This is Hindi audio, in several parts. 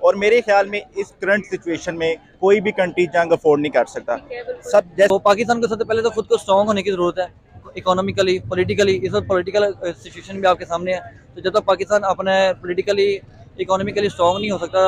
और मेरे ख्याल में इस करंट सिचुएशन में कोई भी कंट्री जंग अफोर्ड नहीं कर सकता। सब जैसे तो पाकिस्तान को सबसे पहले तो खुद को स्ट्रॉन्ग होने की ज़रूरत है, इकोनॉमिकली, पॉलिटिकली। इस वक्त पॉलिटिकल सिचुएशन भी आपके सामने है, तो जब तक पाकिस्तान अपने पॉलिटिकली इकोनॉमिकली स्ट्रॉन्ग नहीं हो सकता,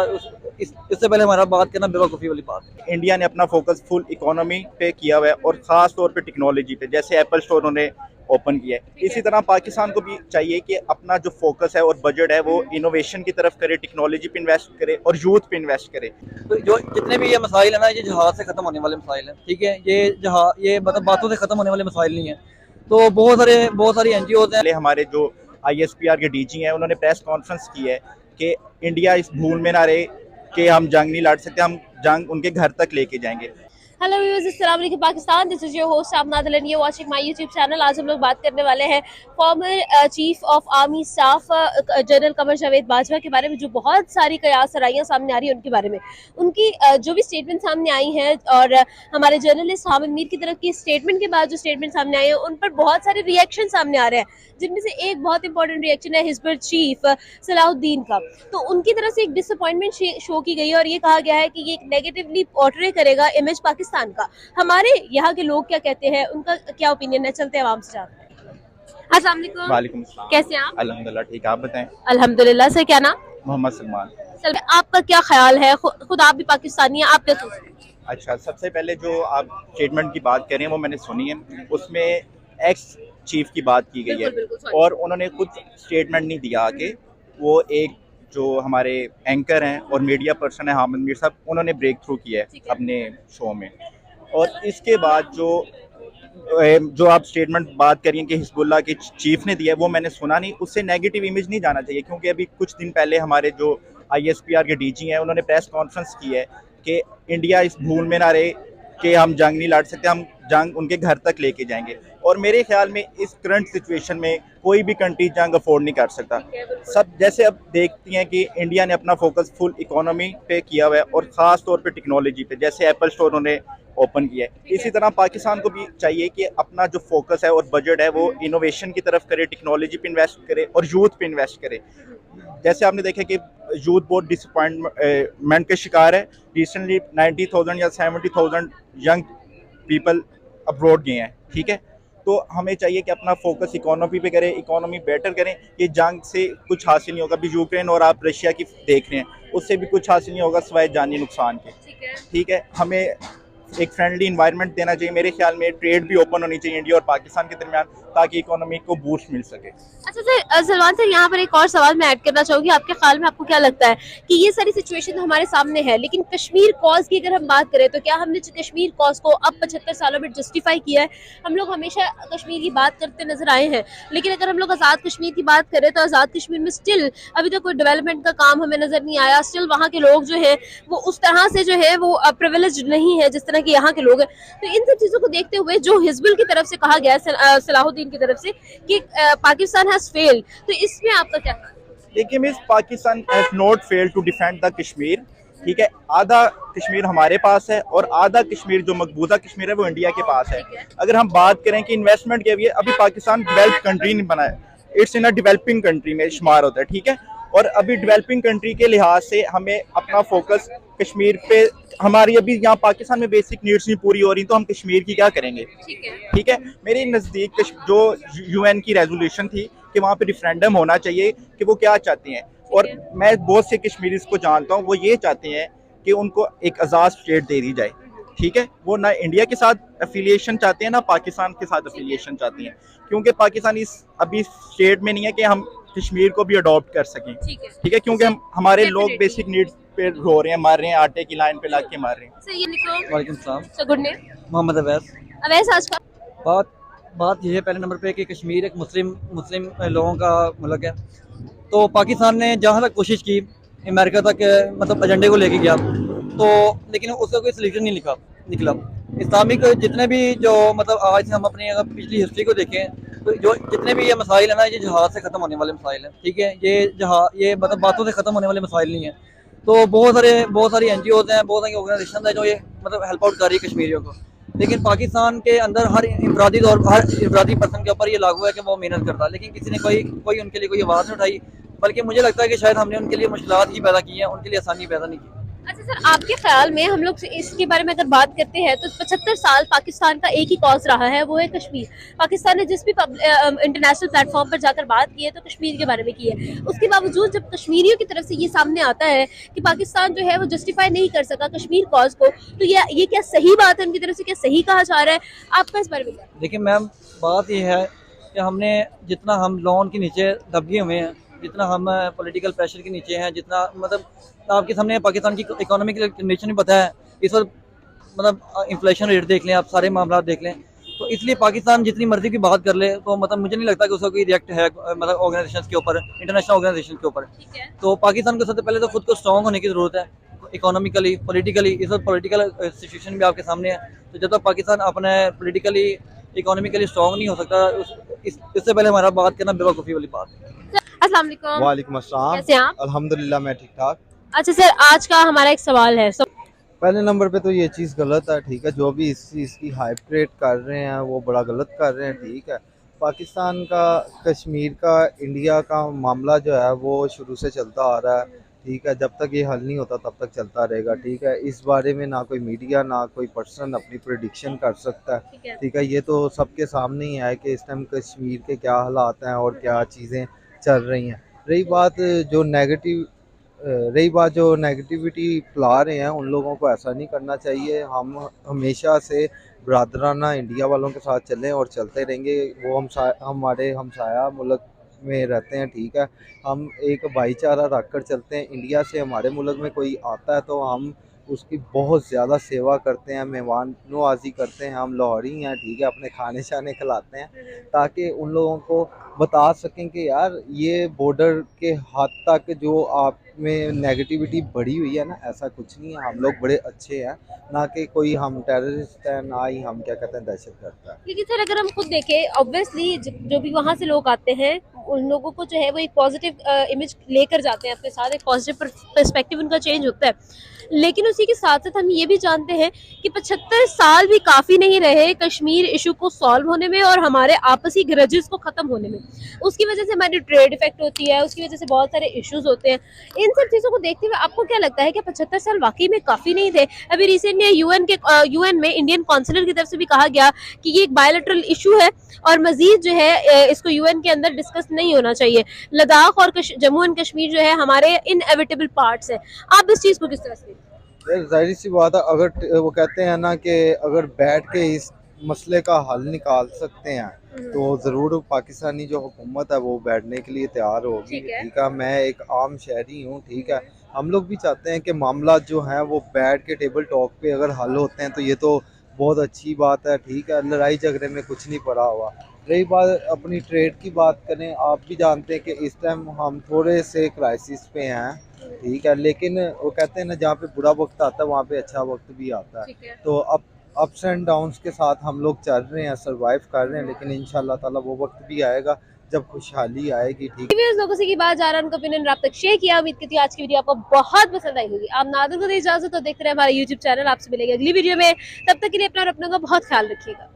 इससे पहले हमारा बात करना बेवकूफ़ी वाली बात है। इंडिया ने अपना फोकस फुल इकोनॉमी पे किया हुआ है और ख़ास तौर पे टेक्नोलॉजी पे, जैसे एप्पल स्टोर उन्होंने ओपन किया है। इसी तरह पाकिस्तान को भी चाहिए कि अपना जो फोकस है और बजट है वो इनोवेशन की तरफ करे, टेक्नोलॉजी पे इन्वेस्ट करे और यूथ पे इन्वेस्ट करे। तो जो जितने भी ये मसाइल है ना, ये जहाज़ से ख़त्म होने वाले मसाइल हैं, ठीक है। ये मतलब बातों से ख़त्म होने वाले मसाइल नहीं है। तो बहुत सारी NGOs हैं। पहले हमारे जो ISPR के DG हैं उन्होंने प्रेस कॉन्फ्रेंस की है कि इंडिया इस भूल में ना रहे कि हम जंग नहीं लड़ सकते, हम जंग उनके घर तक लेके जाएंगे। हेलो व्यूअर्स, अस्सलाम वालेकुम Pakistan. This is your host Amnad Ali, you watching my YouTube channel. आज हम लोग बात करने वाले हैं former chief of army staff general Qamar Javed Bajwa के बारे में, जो बहुत सारी कयासराइयाँ सामने आ रही हैं उनके बारे में। उनकी जो भी स्टेटमेंट सामने आई हैं और हमारे जर्नलिस्ट हामिद मीर की तरफ की स्टेटमेंट के बाद जो स्टेटमेंट सामने आई है उन पर बहुत सारे रिएक्शन सामने आ रहे हैं, जिनमें से एक बहुत इंपॉर्टेंट रिएक्शन है हिजबुल चीफ सलाहुद्दीन का। तो उनकी तरफ से एक डिसअपॉइंटमेंट शो की गई है और ये कहा गया है कि ये नेगेटिवली पोर्ट्रे करेगा इमेज पाकिस्तान का। हमारे यहाँ के लोग क्या कहते हैं, उनका क्या ओपिनियन है, चलते हैं आवाम से जानते हैं। अस्सलाम वालेकुम। वालेकुम सलाम। कैसे हैं आप? अल्हम्दुलिल्लाह ठीक, आप बताएं। अल्हम्दुलिल्लाह। सर, क्या नाम? मोहम्मद सलमान। सर, आपका क्या ख्याल है? खुद आप भी पाकिस्तानी हैं, आप क्या सोचते हैं? अच्छा, सबसे पहले जो आप स्टेटमेंट की बात करें वो मैंने सुनी है, उसमें एक्स चीफ की बात की गई है और उन्होंने खुद स्टेटमेंट नहीं दिया कि वो एक जो हमारे एंकर हैं और मीडिया पर्सन है हामिद मीर साहब, उन्होंने ब्रेक थ्रू किया है अपने शो में। और इसके बाद जो आप स्टेटमेंट बात करिए कि हिजबुल्लाह के चीफ ने दिया है, वो मैंने सुना नहीं। उससे नेगेटिव इमेज नहीं जाना चाहिए, क्योंकि अभी कुछ दिन पहले हमारे जो ISPR के DG हैं उन्होंने प्रेस कॉन्फ्रेंस की है कि इंडिया इस भूल में ना रहे कि हम जंग नहीं लड़ सकते, हम जंग उनके घर तक लेके जाएंगे। और मेरे ख्याल में इस करंट सिचुएशन में कोई भी कंट्री जंग अफोर्ड नहीं कर सकता। सब जैसे अब देखती हैं कि इंडिया ने अपना फोकस फुल इकोनॉमी पे किया हुआ है और ख़ास तौर पे टेक्नोलॉजी पे, जैसे एप्पल स्टोर उन्होंने ओपन किया है। इसी तरह पाकिस्तान को भी चाहिए कि अपना जो फोकस है और बजट है वो इनोवेशन की तरफ करे, टेक्नोलॉजी पे इन्वेस्ट करे और यूथ पे इन्वेस्ट करे। जैसे आपने देखा कि यूथ बहुत डिसअपॉइंटमेंट के शिकार है। रिसेंटली 90,000 या 70,000 यंग पीपल अब्रॉड गए हैं, ठीक है। तो हमें चाहिए कि अपना फोकस इकोनॉमी पे करें, इकोनॉमी बेटर करें। ये जंग से कुछ हासिल नहीं होगा। अभी यूक्रेन और आप रशिया की देख रहे हैं, उससे भी कुछ हासिल नहीं होगा सिवाय जानी नुकसान के, ठीक है। हमें एक फ्रेंडली इन्वायरमेंट देना चाहिए। मेरे ख्याल में ट्रेड भी ओपन होनी चाहिए इंडिया और पाकिस्तान के दरमियान, ताकि इकोनॉमी को बूस्ट मिल सके। अच्छा सर, सलमान सर, यहाँ पर एक और सवाल मैं ऐड करना चाहूँगी। आपके ख्याल में आपको क्या लगता है कि ये सारी सिचुएशन हमारे सामने है, लेकिन कश्मीर कॉज की अगर हम बात करें तो क्या हमने कश्मीर कॉज को अब 75 सालों में जस्टिफाई किया है? हम लोग हमेशा कश्मीर की बात करते नजर आए हैं, लेकिन अगर हम लोग आज़ाद कश्मीर की बात करें तो आज़ाद कश्मीर में स्टिल अभी तक कोई डेवलपमेंट का काम हमें नजर नहीं आया। स्टिल वहाँ के लोग जो है वो उस तरह से जो है वो प्रिविलेज नहीं है जिस तरह के यहाँ के लोग हैं। तो इन सब चीजों को देखते हुए जो हिजबुल की तरफ से कहा गया है, सलाहुद्दीन की तरफ से, कि पाकिस्तान हैज फेल्ड, तो इसमें आपका क्या? देखिए miss, Pakistan has not failed to defend the Kashmir, ठीक है। आधा कश्मीर हमारे पास है और आधा कश्मीर जो मकबूजा कश्मीर है वो इंडिया के पास है। अगर हम बात करें कि इन्वेस्टमेंट के लिए, अभी पाकिस्तान डेवलप्ड कंट्री नहीं बना है, it's in a developing country में शुमार होता है, ठीक है। और अभी डेवलपिंग कंट्री के लिहाज से हमें अपना फोकस कश्मीर पे, हमारी अभी यहाँ पाकिस्तान में बेसिक नीड्स नहीं पूरी हो रही, तो हम कश्मीर की क्या करेंगे, ठीक है। मेरे नज़दीक जो UN की रेजोल्यूशन थी कि वहाँ पे रिफरेंडम होना चाहिए कि वो क्या चाहते हैं, और मैं बहुत से कश्मीरीज को जानता हूँ, वो ये चाहते हैं कि उनको एक आज़ाद स्टेट दे दी जाए, ठीक है। वो ना इंडिया के साथ एफिलिएशन चाहते हैं ना पाकिस्तान के साथ एफिलिएशन चाहते हैं, क्योंकि पाकिस्तान इस अभी स्टेट में नहीं है कि हम कश्मीर को भी अडॉप्ट कर सकें, ठीक है। क्योंकि हमारे लोग बेसिक नीड्स पे रो रहे हैं, मर रहे हैं, आटे की लाइन पे लाके मर रहे हैं। वालेकुम सलाम। Sir, good name? Mohammad Awais. Awais, आज का बात यह है पहले नंबर पे कि कश्मीर एक मुस्लिम लोगों का मुल्क है। तो पाकिस्तान ने जहाँ तक कोशिश की अमेरिका तक मतलब एजेंडे को लेके गया, तो लेकिन उसका कोई सलूशन नहीं निकला। इस्लामिक जितने भी जो मतलब आज हम अपनी अगर पिछली हिस्ट्री को देखें तो जो जितने भी ये मसाइल है ना, ये जहाज़ से ख़त्म होने वाले मसाइल हैं, ठीक है। ये मतलब बातों से ख़त्म होने वाले मसाइल नहीं है। तो बहुत सारी NGOs हैं, बहुत सारी ऑर्गेनाइजेशन है जो ये मतलब हेल्प आउट कर रही है कश्मीरियों को। लेकिन पाकिस्तान के अंदर हर इंफरादी पर्सन के ऊपर ये लागू है कि वो मेहनत करता है, लेकिन किसी ने कोई उनके लिए कोई आवाज़ नहीं उठाई, बल्कि मुझे लगता है कि शायद हमने उनके लिए मुश्किलात ही पैदा की हैं, उनके लिए आसानी पैदा नहीं की। अच्छा सर, आपके ख्याल में हम लोग इसके बारे में अगर बात करते हैं तो 75 साल पाकिस्तान का एक ही कॉज रहा है, वो है कश्मीर। पाकिस्तान ने जिस भी इंटरनेशनल प्लेटफॉर्म पर जाकर बात की है तो कश्मीर के बारे में की है। उसके बावजूद जब कश्मीरियों की तरफ से ये सामने आता है कि पाकिस्तान जो है वो जस्टिफाई नहीं कर सका कश्मीर कॉज को, तो ये क्या सही बात है उनकी तरफ से, क्या सही कहा जा रहा है? आपका इस बारे में क्या? देखिए मैम, बात यह है कि हमने जितना हम लॉन के नीचे दबे हुए हैं, जितना हम पॉलिटिकल प्रेशर के नीचे हैं, जितना मतलब आपके सामने पाकिस्तान की इकोनॉमिक कंडीशन भी पता है इस वक्त, मतलब इन्फ्लेशन रेट देख लें आप, सारे मामला देख लें, तो इसलिए पाकिस्तान जितनी मर्जी की बात कर ले तो मतलब मुझे नहीं लगता कि उसका कोई रिएक्ट है मतलब ऑर्गेनाइजेशन के ऊपर, इंटरनेशनल ऑर्गेनाइजेशन के ऊपर। ठीक है। तो पाकिस्तान को सबसे पहले तो खुद को स्ट्रॉन्ग होने की ज़रूरत है, इकोनॉमिकली, पॉलिटिकली। इस वक्त पॉलिटिकल सिचुएशन भी आपके सामने है, तो जब तक पाकिस्तान अपने पॉलिटिकली इकोनॉमिकली स्ट्रॉन्ग नहीं हो सकता, इससे पहले हमारा बात करना बेवकूफ़ी वाली बात है। अस्सलाम वालेकुम। वालेकुम अस्सलाम। कैसे हैं आप? अल्हम्दुलिल्लाह मैं ठीक ठाक। अच्छा सर, आज का हमारा एक सवाल है। पहले नंबर पे तो ये चीज़ गलत है, ठीक है। जो भी इस चीज़ की हाइप क्रिएट कर रहे हैं वो बड़ा गलत कर रहे हैं, ठीक है। पाकिस्तान का, कश्मीर का, इंडिया का मामला जो है वो शुरू से चलता आ रहा है, ठीक है। जब तक ये हल नहीं होता तब तक चलता रहेगा, ठीक है। इस बारे में ना कोई मीडिया ना कोई पर्सन अपनी प्रेडिक्शन कर सकता है, ठीक है। ये तो सबके सामने ही है कि इस टाइम कश्मीर के क्या हालात हैं और क्या चीज़ें चल रही हैं। रही बात जो नेगेटिविटी फैला रहे हैं, उन लोगों को ऐसा नहीं करना चाहिए। हम हमेशा से बरादराना इंडिया वालों के साथ चलें और चलते रहेंगे। वो हमारे हमसाया मुल्क में रहते हैं, ठीक है। हम एक भाईचारा रख कर चलते हैं। इंडिया से हमारे मुल्क में कोई आता है तो हम उसकी बहुत ज़्यादा सेवा करते हैं, मेहमान नवाजी करते हैं। हम लाहौरी हैं, ठीक है, अपने खाने शाने खिलाते हैं ताकि उन लोगों को बता सकें कि यार ये बॉर्डर के हद तक जो आप में नेगेटिविटी बढ़ी हुई है ना, ऐसा कुछ नहीं है। हम लोग बड़े अच्छे हैं, ना कि कोई हम टेररिस्ट हैं, ना ही हम क्या कहते हैं दहशतगर्द हैं। लेकिन सर अगर हम खुद देखें, ऑब्वियसली जो भी वहाँ से लोग आते हैं उन लोगों को जो है वो एक पॉजिटिव इमेज लेकर जाते हैं अपने साथ, एक पॉजिटिव पर्सपेक्टिव उनका चेंज होता है। लेकिन उसी के साथ साथ हम ये भी जानते हैं कि 75 साल भी काफ़ी नहीं रहे कश्मीर इशू को सॉल्व होने में और हमारे आपसी ग्रजेस को ख़त्म होने में। उसकी वजह से हमारी ट्रेड इफेक्ट होती है, उसकी वजह से बहुत सारे इश्यूज होते हैं। इन सब चीज़ों को देखते हुए आपको क्या लगता है कि 75 साल वाकई में काफ़ी नहीं थे? अभी रिसेंटली यूएन में इंडियन कॉन्सुलर की तरफ से भी कहा गया कि ये एक बायलैटरल इशू है और मजीद जो है इसको यूएन के अंदर डिस्कस नहीं होना चाहिए। लद्दाख और जम्मू एंड कश्मीर जो है हमारे इनएविटेबल पार्ट्स हैं। आप इस चीज़ को किस तरह से? जाहिर सी बात है, अगर वो कहते हैं ना कि अगर बैठ के इस मसले का हल निकाल सकते हैं तो ज़रूर पाकिस्तानी जो हुकूमत है वो बैठने के लिए तैयार होगी, ठीक है। मैं एक आम शहरी हूँ, ठीक है। हम लोग भी चाहते हैं कि मामला जो हैं वो बैठ के टेबल टॉक पे अगर हल होते हैं तो ये तो बहुत अच्छी बात है, ठीक है। लड़ाई झगड़े में कुछ नहीं पड़ा हुआ। रही बात अपनी ट्रेड की बात करें, आप भी जानते हैं कि इस टाइम हम थोड़े से क्राइसिस पे हैं, ठीक है। लेकिन वो कहते हैं ना, जहाँ पे बुरा वक्त आता है वहाँ पे अच्छा वक्त भी आता है। तो अब अप्स एंड डाउन्स के साथ हम लोग चल रहे हैं, सरवाइव कर रहे हैं, लेकिन इंशाल्लाह ताला वो वक्त भी आएगा जब खुशहाली आएगी, ठीक है। लोगों से की बात जा रहा है, उनका ओपिनियन आप तक शेयर किया। उम्मीद करती हूँ आज की वीडियो आपको बहुत पसंद आई होगी। आप नादर को दे इजाजत, तो देखते रहे हमारा यूट्यूब चैनल। आपसे मिलेंगे अगली वीडियो में, तब तक के लिए अपना और अपनों का बहुत ख्याल रखिएगा।